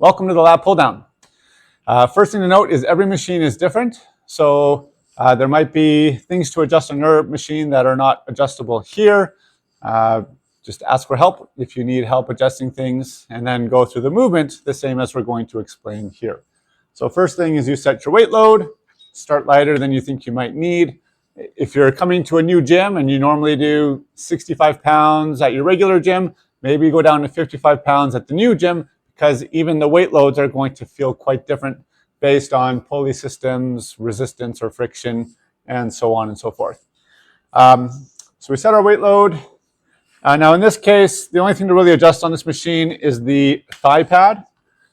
Welcome to the Lat Pulldown. First thing to note is every machine is different. So there might be things to adjust on your machine that are not adjustable here. Just ask for help if you need help adjusting things, and then go through the movement the same as we're going to explain here. So first thing is you set your weight load, start lighter than you think you might need. If you're coming to a new gym and you normally do 65 pounds at your regular gym, maybe go down to 55 pounds at the new gym, because even the weight loads are going to feel quite different based on pulley systems, resistance or friction, and so on and so forth. So we set our weight load. Now in this case, the only thing to really adjust on this machine is the thigh pad.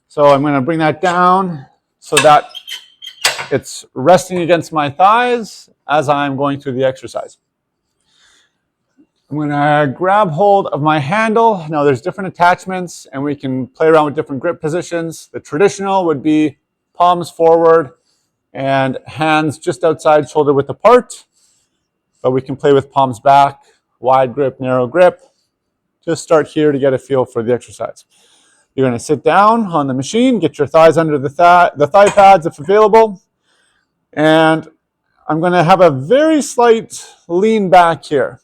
So I'm going to bring that down so that it's resting against my thighs as I'm going through the exercise. I'm going to grab hold of my handle. Now there's different attachments and we can play around with different grip positions. The traditional would be palms forward and hands just outside shoulder width apart. But we can play with palms back, wide grip, narrow grip. Just start here to get a feel for the exercise. You're going to sit down on the machine, get your thighs under the thigh pads if available. And I'm going to have a very slight lean back here.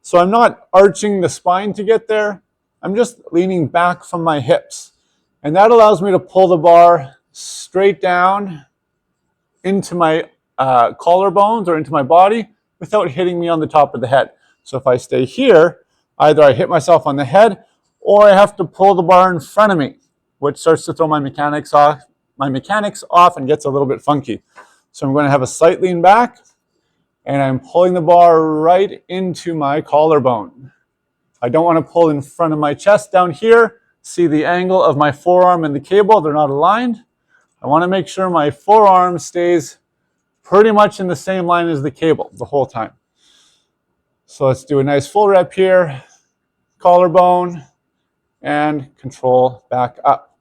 So I'm not arching the spine to get there. I'm just leaning back from my hips. And that allows me to pull the bar straight down into my collarbones or into my body without hitting me on the top of the head. So if I stay here, either I hit myself on the head or I have to pull the bar in front of me, which starts to throw my mechanics off and gets a little bit funky. So I'm going to have a slight lean back, and I'm pulling the bar right into my collarbone. I don't want to pull in front of my chest down here. See the angle of my forearm and the cable, they're not aligned. I want to make sure my forearm stays pretty much in the same line as the cable the whole time. So let's do a nice full rep here, collarbone, and control back up.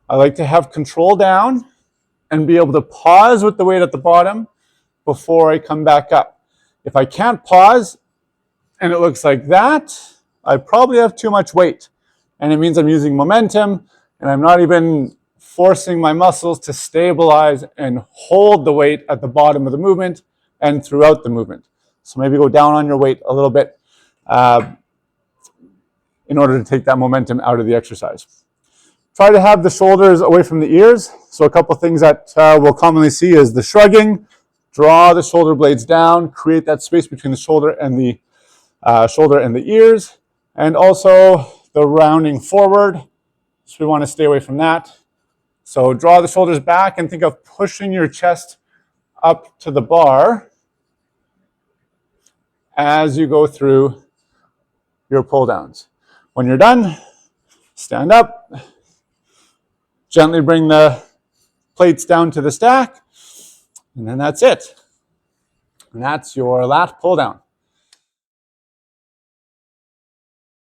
I like to have control down and be able to pause with the weight at the bottom before I come back up. If I can't pause and it looks like that, I probably have too much weight. And it means I'm using momentum and I'm not even forcing my muscles to stabilize and hold the weight at the bottom of the movement and throughout the movement. So maybe go down on your weight a little bit in order to take that momentum out of the exercise. Try to have the shoulders away from the ears. So a couple things that we'll commonly see is the shrugging. Draw the shoulder blades down, create that space between the shoulder and the ears, and also the rounding forward. So we want to stay away from that. So draw the shoulders back and think of pushing your chest up to the bar as you go through your pull downs. When you're done, stand up, gently bring the plates down to the stack, and then that's it. And that's your lat pull down.